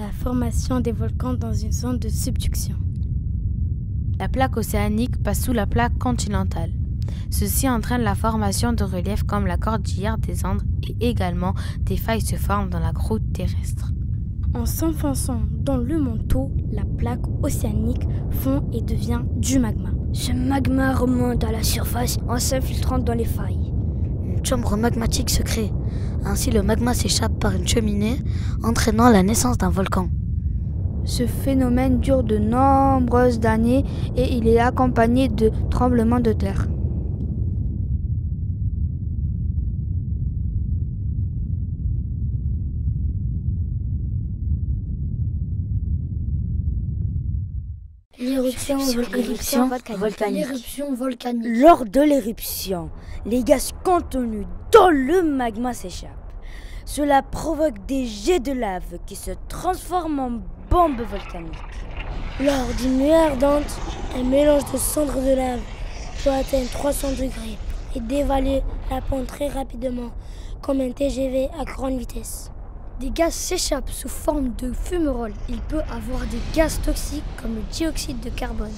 la formation des volcans dans une zone de subduction. La plaque océanique passe sous la plaque continentale. Ceci entraîne la formation de reliefs comme la cordillère des Andes et également des failles se forment dans la croûte terrestre. En s'enfonçant dans le manteau, la plaque océanique fond et devient du magma. Ce magma remonte à la surface en s'infiltrant dans les failles. Une chambre magmatique se crée. Ainsi, le magma s'échappe par une cheminée, entraînant la naissance d'un volcan. Ce phénomène dure de nombreuses années et il est accompagné de tremblements de terre. L'éruption volcanique. Lors de l'éruption, les gaz contenus dans le magma s'échappent. Cela provoque des jets de lave qui se transforment en bombes volcaniques. Lors d'une nuée ardente, un mélange de cendres de lave peut atteindre 300 degrés et dévaler la pente très rapidement, comme un TGV à grande vitesse. Des gaz s'échappent sous forme de fumerolles. Il peut avoir des gaz toxiques comme le dioxyde de carbone.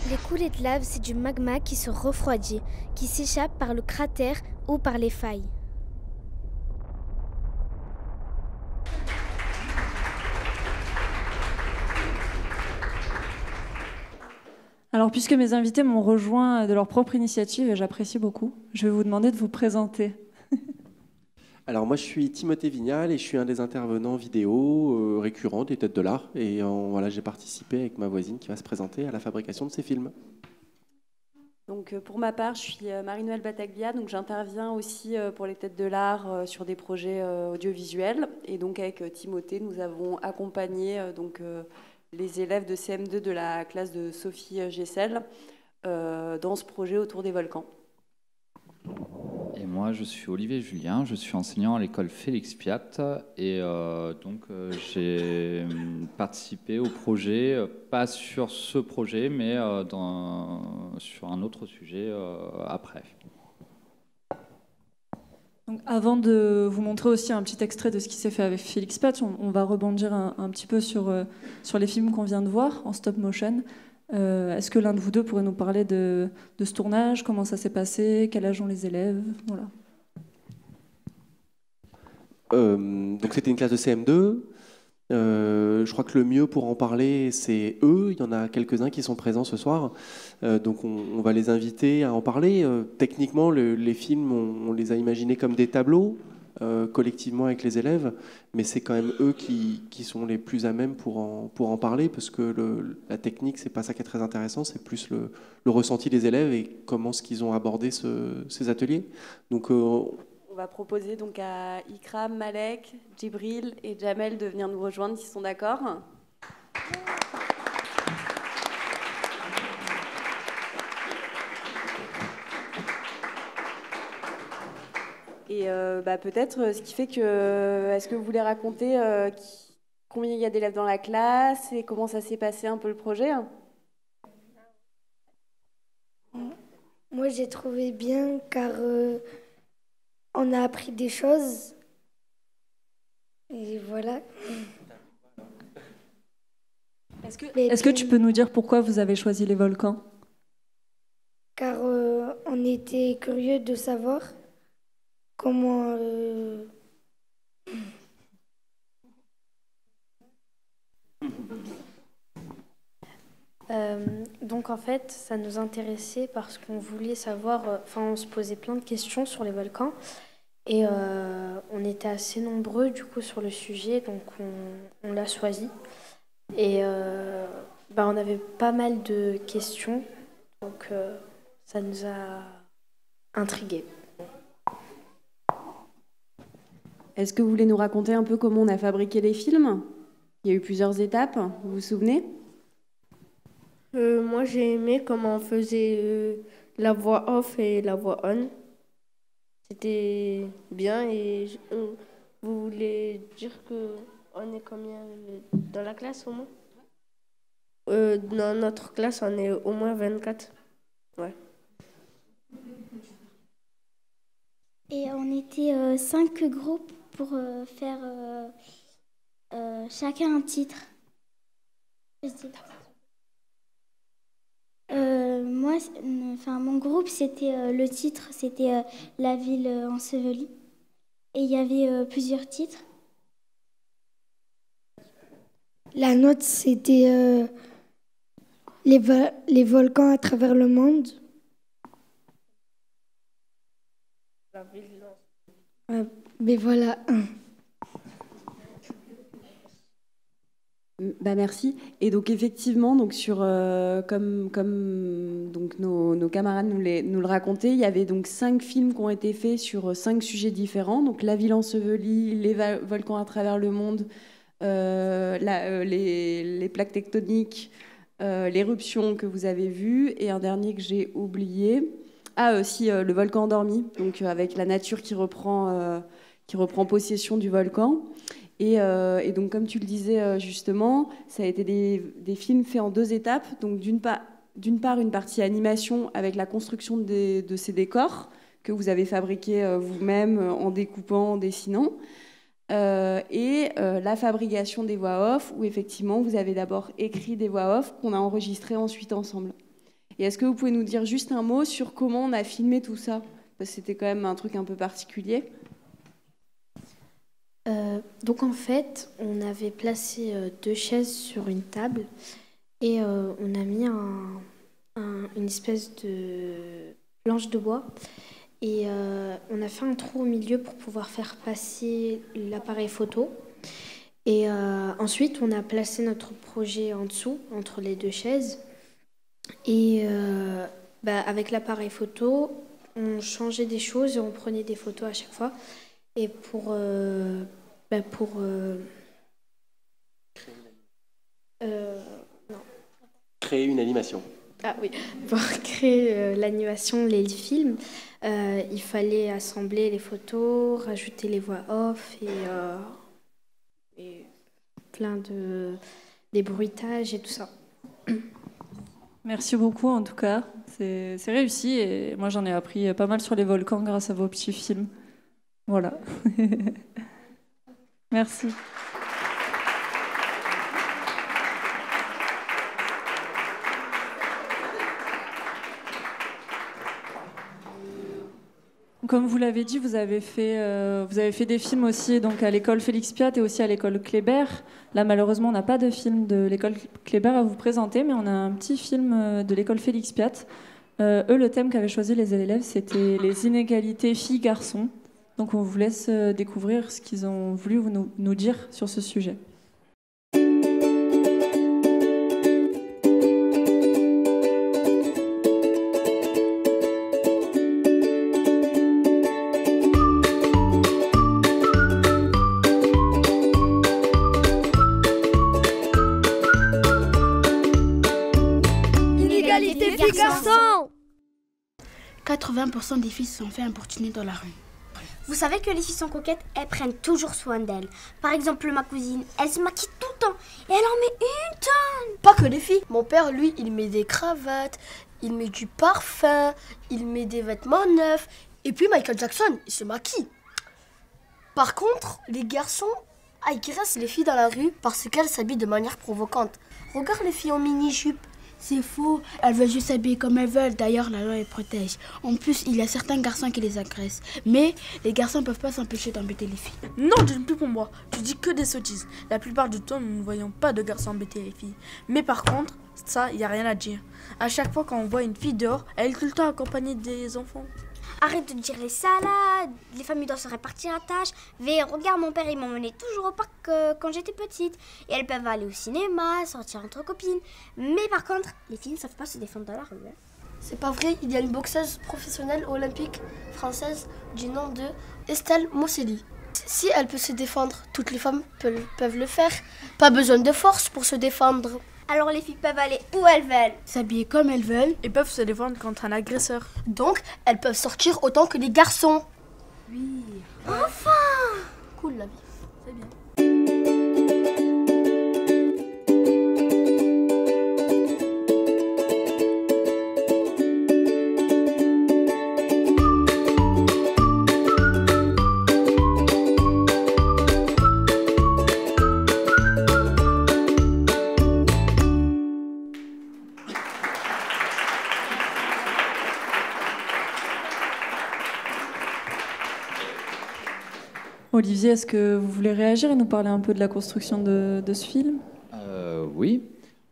Les coulées de lave, c'est du magma qui se refroidit, qui s'échappe par le cratère ou par les failles. Alors, puisque mes invités m'ont rejoint de leur propre initiative, et j'apprécie beaucoup, je vais vous demander de vous présenter. Alors moi je suis Timothée Vignal et je suis un des intervenants vidéo récurrents des Têtes de l'Art et voilà, j'ai participé avec ma voisine qui va se présenter à la fabrication de ces films. Donc, pour ma part, je suis Marie-Noëlle Battaglia, donc j'interviens aussi pour les Têtes de l'Art sur des projets audiovisuels et donc avec Timothée nous avons accompagné les élèves de CM2 de la classe de Sophie Gessel dans ce projet autour des volcans. Et moi, je suis Olivier Julien, je suis enseignant à l'école Félix Piat et j'ai participé au projet, pas sur ce projet, mais sur un autre sujet après. Donc, avant de vous montrer aussi un petit extrait de ce qui s'est fait avec Félix Piat, on va rebondir un petit peu sur les films qu'on vient de voir en stop motion. Est-ce que l'un de vous deux pourrait nous parler de ce tournage, comment ça s'est passé, quel âge ont les élèves, voilà. Donc c'était une classe de CM2. Je crois que le mieux pour en parler, c'est eux. Il y en a quelques-uns qui sont présents ce soir. Donc on va les inviter à en parler. Techniquement, les films, on les a imaginés comme des tableaux, collectivement avec les élèves, mais c'est quand même eux qui sont les plus à même pour en parler, parce que la technique, c'est pas ça qui est très intéressant, c'est plus le ressenti des élèves et comment ce qu'ils ont abordé ces ateliers. Donc on va proposer donc à Ikram, Malek, Djibril et Jamel de venir nous rejoindre s'ils sont d'accord. Et peut-être, ce qui fait que, est-ce que vous voulez raconter combien il y a d'élèves dans la classe et comment ça s'est passé un peu le projet? Moi, j'ai trouvé bien car on a appris des choses. Et voilà. Est-ce que tu peux nous dire pourquoi vous avez choisi les volcans? Car on était curieux de savoir comment... Donc en fait, ça nous intéressait parce qu'on voulait savoir, on se posait plein de questions sur les volcans et on était assez nombreux du coup sur le sujet, donc on l'a choisi. Et on avait pas mal de questions, donc ça nous a intrigués. Est-ce que vous voulez nous raconter un peu comment on a fabriqué les films? Il y a eu plusieurs étapes, vous vous souvenez? Moi, j'ai aimé comment on faisait la voix off et la voix on. C'était bien et vous voulez dire qu'on est combien dans la classe au moins? Dans notre classe, on est au moins 24. Ouais. Et on était 5 groupes pour faire Chacun un titre. Moi, mon groupe, c'était le titre, c'était La ville ensevelie. Et il y avait plusieurs titres. La note, c'était les volcans à travers le monde. Mais voilà. Merci. Et donc effectivement, donc comme donc nos camarades nous le racontaient, il y avait donc 5 films qui ont été faits sur 5 sujets différents. Donc La ville ensevelie, les volcans à travers le monde, les plaques tectoniques, l'éruption que vous avez vue, et un dernier que j'ai oublié. Aussi le volcan endormi, donc avec la nature qui reprend possession du volcan. Et donc, comme tu le disais justement, ça a été des films faits en 2 étapes. Donc, d'une part, une partie animation avec la construction de ces décors que vous avez fabriqués vous-même en découpant, en dessinant. Et la fabrication des voix off, où effectivement, vous avez d'abord écrit des voix off qu'on a enregistrées ensuite ensemble. Et est-ce que vous pouvez nous dire juste un mot sur comment on a filmé tout ça? Parce que c'était quand même un truc un peu particulier. Donc en fait, on avait placé 2 chaises sur une table et on a mis une espèce de planche de bois et on a fait un trou au milieu pour pouvoir faire passer l'appareil photo. Et ensuite, on a placé notre projet en dessous, entre les 2 chaises. Et avec l'appareil photo, on changeait des choses et on prenait des photos à chaque fois. Et pour créer une animation. Ah oui, pour créer l'animation, les films, il fallait assembler les photos, rajouter les voix off et plein des bruitages et tout ça. Merci beaucoup en tout cas, c'est réussi et moi j'en ai appris pas mal sur les volcans grâce à vos petits films. Voilà. Merci. Comme vous l'avez dit, vous avez fait des films aussi donc à l'école Félix Piat et aussi à l'école Kléber. Là, malheureusement, on n'a pas de film de l'école Kléber à vous présenter, mais on a un petit film de l'école Félix Piat. Eux, le thème qu'avaient choisi les élèves, c'était les inégalités filles-garçons. Donc, on vous laisse découvrir ce qu'ils ont voulu nous dire sur ce sujet. Inégalité filles-garçons. 80% des filles se sont fait importuner dans la rue. Vous savez que les filles sont coquettes, elles prennent toujours soin d'elles. Par exemple, ma cousine, elle se maquille tout le temps et elle en met une tonne. Pas que les filles. Mon père, lui, il met des cravates, il met du parfum, il met des vêtements neufs. Et puis Michael Jackson, il se maquille. Par contre, les garçons agressent les filles dans la rue parce qu'elles s'habillent de manière provocante. Regarde les filles en mini-jupe. C'est faux, elles veulent juste s'habiller comme elles veulent, d'ailleurs la loi les protège. En plus, il y a certains garçons qui les agressent. Mais les garçons ne peuvent pas s'empêcher d'embêter les filles. Non, tu ne peux pour moi, tu dis que des sottises. La plupart du temps, nous ne voyons pas de garçons embêter les filles. Mais par contre, ça, il n'y a rien à dire. À chaque fois quand on voit une fille dehors, elle est tout le temps accompagnée des enfants. Arrête de dire les salades, les familles doivent se répartir la tâche. Mais regarde, mon père, il m'emmenait toujours au parc quand j'étais petite. Et elles peuvent aller au cinéma, sortir entre copines. Mais par contre, les filles ne savent pas se défendre dans la rue. Hein. C'est pas vrai, il y a une boxeuse professionnelle olympique française du nom de Estelle Mosselli. Si elle peut se défendre, toutes les femmes peuvent le faire. Pas besoin de force pour se défendre. Alors les filles peuvent aller où elles veulent, s'habiller comme elles veulent et peuvent se défendre contre un agresseur. Donc, elles peuvent sortir autant que les garçons. Oui. Enfin, cool la vie, c'est bien. Olivier, est-ce que vous voulez réagir et nous parler un peu de la construction de ce film? Oui.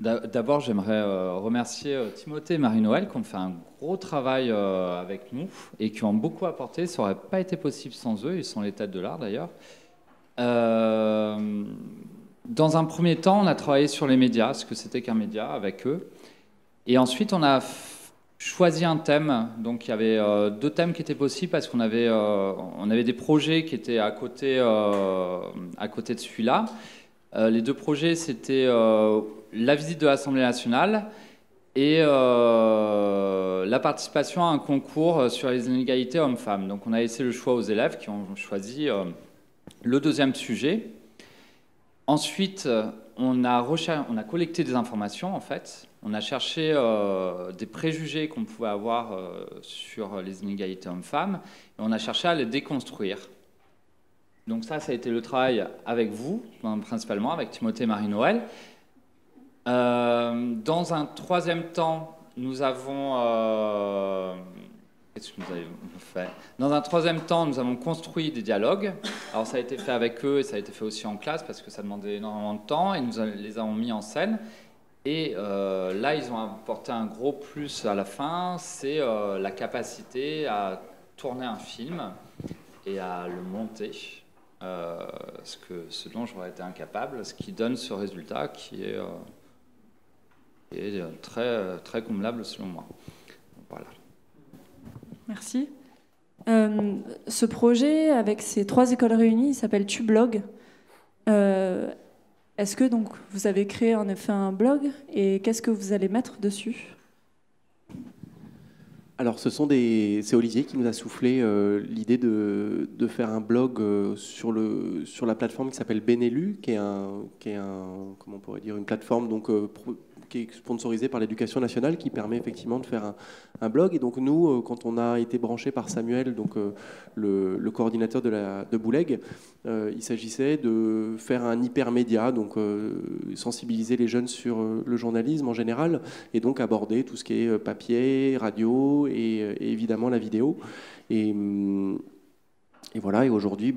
D'abord, j'aimerais remercier Timothée et Marie-Noël qui ont fait un gros travail avec nous et qui ont beaucoup apporté. Ça n'aurait pas été possible sans eux, ils sont les têtes de l'art d'ailleurs. Dans un premier temps, on a travaillé sur les médias, ce que c'était qu'un média avec eux. Et ensuite, on a choisi un thème. Donc, il y avait 2 thèmes qui étaient possibles parce qu'on avait, on avait des projets qui étaient à côté de celui-là. Les 2 projets, c'était la visite de l'Assemblée nationale et la participation à un concours sur les inégalités hommes-femmes. Donc, on a laissé le choix aux élèves qui ont choisi le 2e sujet. Ensuite, on a collecté des informations, en fait. On a cherché des préjugés qu'on pouvait avoir sur les inégalités hommes-femmes et on a cherché à les déconstruire. Donc ça a été le travail avec vous, principalement, avec Timothée et Marie-Noël. Dans un 3e temps, nous avons... Qu'est-ce que nous avons fait? Dans un 3e temps, nous avons construit des dialogues. Alors ça a été fait avec eux et ça a été fait aussi en classe parce que ça demandait énormément de temps et nous les avons mis en scène. Et là, ils ont apporté un gros plus à la fin, c'est la capacité à tourner un film et à le monter, ce dont j'aurais été incapable, ce qui donne ce résultat qui est très, très comblable selon moi. Voilà. Merci. Ce projet, avec ces 3 écoles réunies, il s'appelle TuBlog. Est-ce que donc vous avez créé en effet un blog et qu'est-ce que vous allez mettre dessus? Alors, c'est Olivier qui nous a soufflé l'idée de faire un blog sur la plateforme qui s'appelle Benelu, qui est comment on pourrait dire, une plateforme donc qui est sponsorisée par l'Éducation nationale, qui permet effectivement de faire un blog. Et donc nous, quand on a été branché par Samuel, donc le coordinateur de Bouleg, il s'agissait de faire un hypermédia, donc sensibiliser les jeunes sur le journalisme en général, et donc aborder tout ce qui est papier, radio et évidemment la vidéo. Et voilà, et aujourd'hui,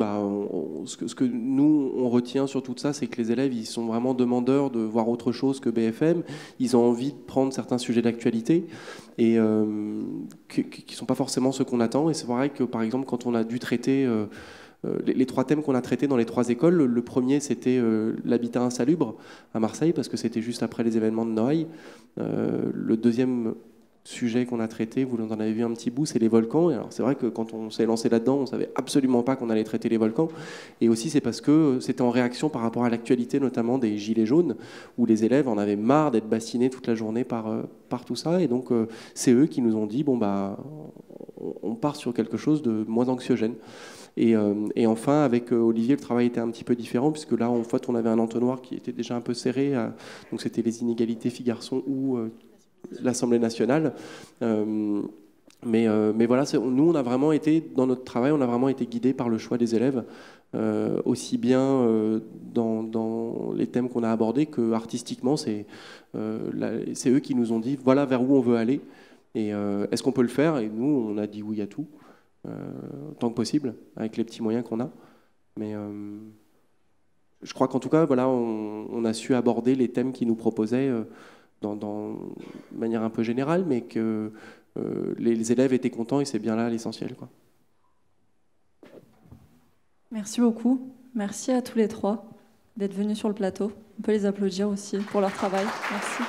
ce que nous, on retient sur tout ça, c'est que les élèves, ils sont vraiment demandeurs de voir autre chose que BFM. Ils ont envie de prendre certains sujets d'actualité et qui ne sont pas forcément ceux qu'on attend. Et c'est vrai que, par exemple, quand on a dû traiter les 3 thèmes qu'on a traités dans les 3 écoles, le premier, c'était l'habitat insalubre à Marseille, parce que c'était juste après les événements de Noailles. Le 2e sujet qu'on a traité, vous en avez vu un petit bout, c'est les volcans. Et alors c'est vrai que quand on s'est lancé là-dedans, on savait absolument pas qu'on allait traiter les volcans. Et aussi c'est parce que c'était en réaction par rapport à l'actualité, notamment des gilets jaunes, où les élèves en avaient marre d'être bassinés toute la journée par tout ça. Et donc c'est eux qui nous ont dit on part sur quelque chose de moins anxiogène. Et enfin, avec Olivier, le travail était un petit peu différent, puisque là, en fait, on avait un entonnoir qui était déjà un peu serré. Donc c'était les inégalités filles-garçons ou l'Assemblée nationale. Mais voilà, nous, on a vraiment été, dans notre travail, on a vraiment été guidés par le choix des élèves, aussi bien dans les thèmes qu'on a abordés que artistiquement. C'est eux qui nous ont dit, voilà vers où on veut aller, et est-ce qu'on peut le faire? Et nous, on a dit oui à tout, tant que possible, avec les petits moyens qu'on a. Mais je crois qu'en tout cas, voilà, on a su aborder les thèmes qu'ils nous proposaient de manière un peu générale, mais que les élèves étaient contents et c'est bien là l'essentiel, quoi. Merci beaucoup. Merci à tous les 3 d'être venus sur le plateau. On peut les applaudir aussi pour leur travail. Merci.